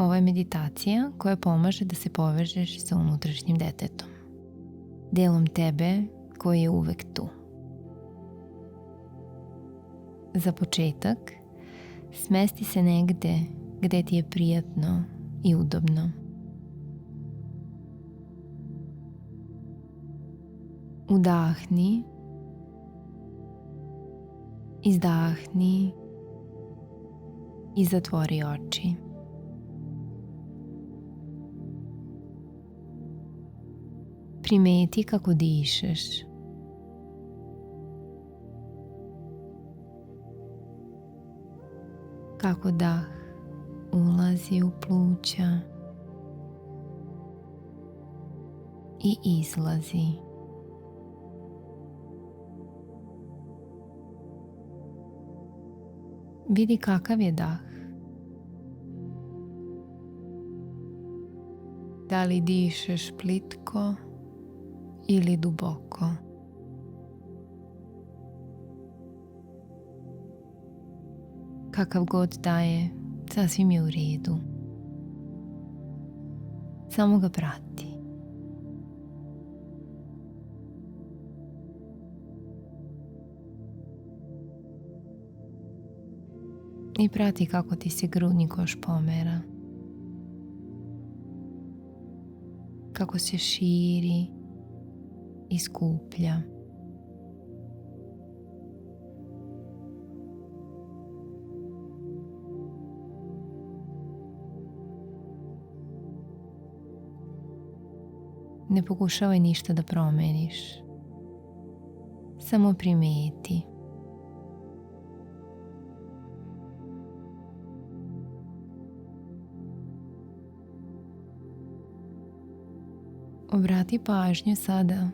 Ovo je meditacija koja pomaže da se povežeš sa unutrašnjim detetom, delom tebe koji je uvek tu. Za početak, smesti se negde gde ti je prijatno i udobno. Udahni, izdahni i zatvori oči. Primeti kako dišeš. Kako dah ulazi u pluća i izlazi. Vidi kakav je dah. Da li dišeš plitko ili duboko? Kakav god da je, sasvim je u redu. Samo ga prati. I prati kako ti se grudni koš pomera. Kako se širi i skuplja. Ne pokušavaj ništa da promeniš. Samo primeti. Obrati pažnju sada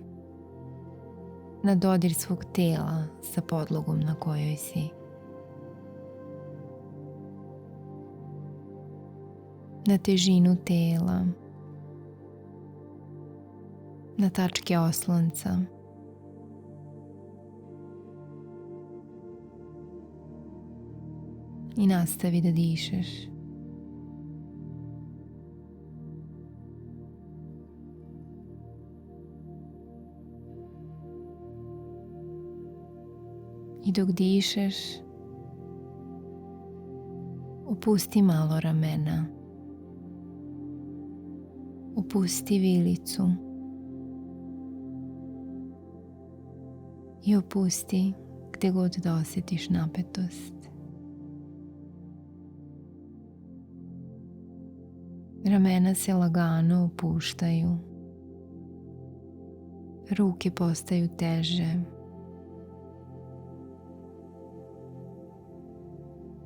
na dodir svog tela sa podlogom na kojoj si. Na težinu tela, na tačke oslonca. I nastavi da dišeš. I dok dišeš, opusti malo ramena. Opusti vilicu. I opusti gde god da osjetiš napetost. Ramena se lagano opuštaju. Ruke postaju teže.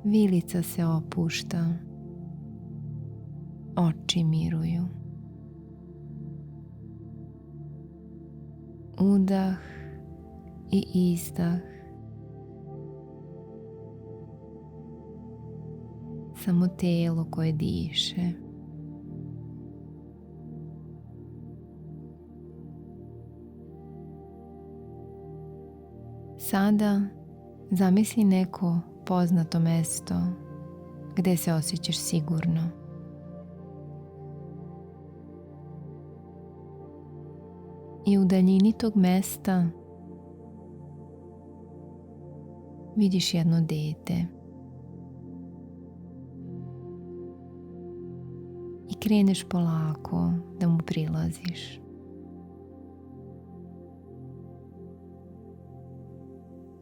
Vilica se opušta. Oči miruju. Udah i izdah. Samo telo koje diše. Sada zamisli neko poznato mesto gde se osjećaš sigurno. I u daljini tog mesta vidiš jedno dete. I kreneš polako da mu prilaziš.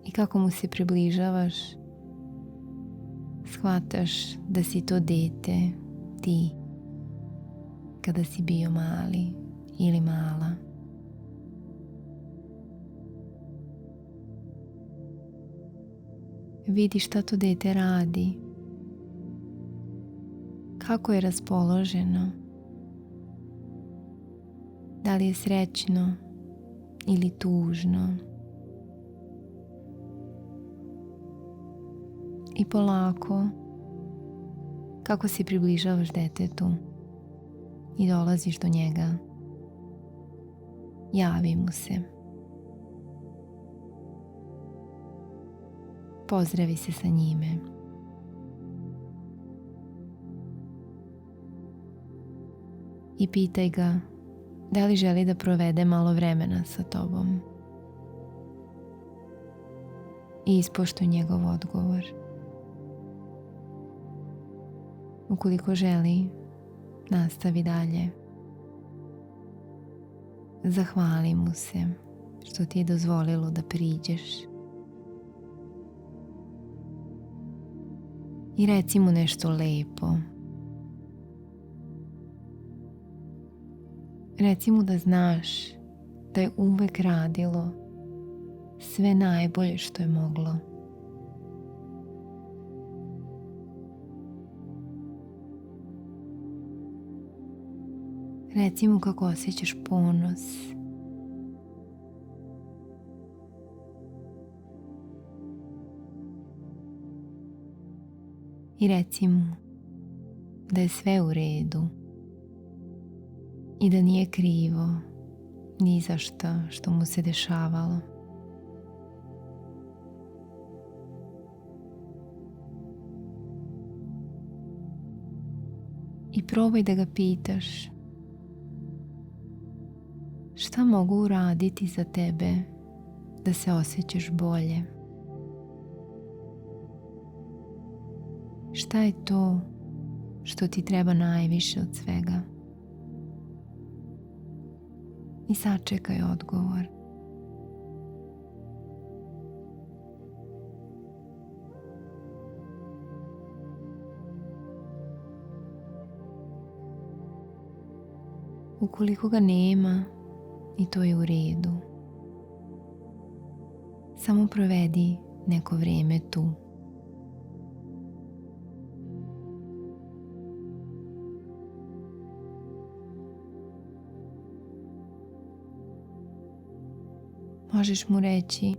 I kako mu se približavaš, shvataš da si to dete ti kada si bio mali ili mala. Vidi šta to dete radi, kako je raspoloženo, da li je srećno ili tužno. I polako, kako se približavaš detetu i dolaziš do njega, javi mu se. Pozdravi se sa njime. i pitaj ga da li želi da provede malo vremena sa tobom. I ispoštuj njegov odgovor. Ukoliko želi, nastavi dalje. Zahvali mu se što ti je dozvolilo da priđeš. I reci mu nešto lepo. Reci mu da znaš da je uvek radilo sve najbolje što je moglo. Reci mu kako osjećaš ponos. I reci mu da je sve u redu i da nije krivo ni za što mu se dešavalo. I probaj da ga pitaš šta mogu uraditi za tebe da se osjećaš bolje. Šta je to što ti treba najviše od svega? I sačekaj odgovor. Ukoliko ga nema, i to je u redu. Samo provedi neko vrijeme tu. Možeš mu reći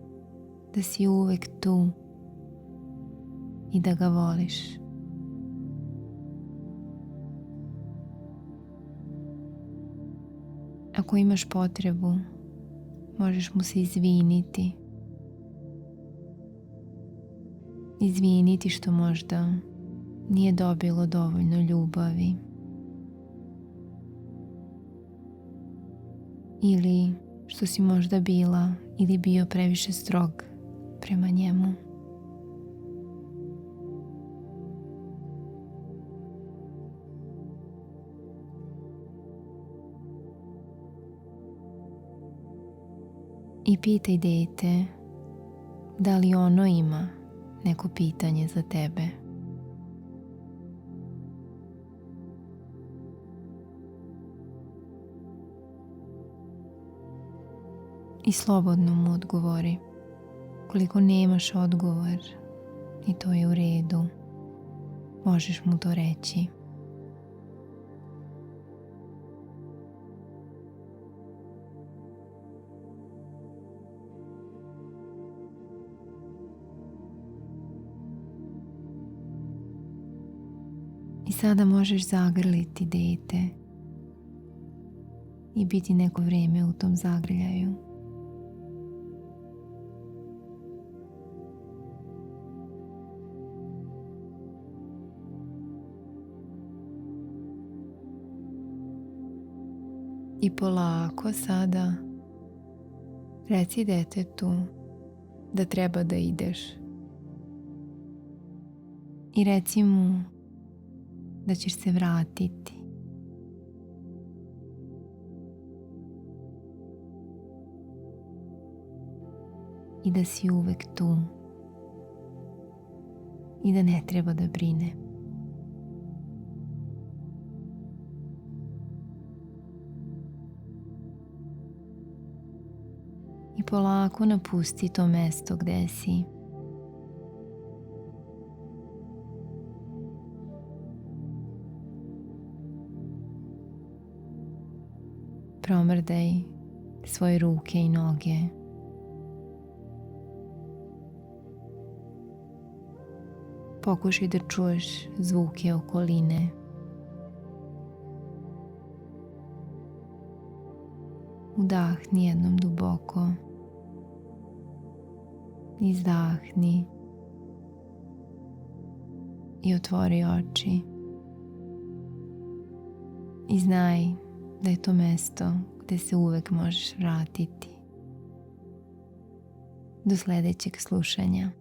da si uvek tu i da ga voliš. Ako imaš potrebu, možeš mu se izviniti. Izviniti što možda nije dobilo dovoljno ljubavi. Ili što si možda bila ili bio previše strog prema njemu. I pitaj dete da li ono ima neko pitanje za tebe. I slobodno mu odgovori. Koliko nemaš odgovor, i to je u redu, možeš mu to reći. I sada možeš zagrliti dete i biti neko vrijeme u tom zagrljaju. I polako sada reci detetu da treba da ideš. I reci mu da ćeš se vratiti. I da si uvek tu. I da ne treba da brine. I polako napusti to mesto gde si. Promrdaj svoje ruke i noge. Pokušaj da čuješ zvuke okoline. Udahni jednom duboko. Izdahni. I otvori oči. I znaj da je to mesto gde se uvek možeš vratiti. Do sledećeg slušanja.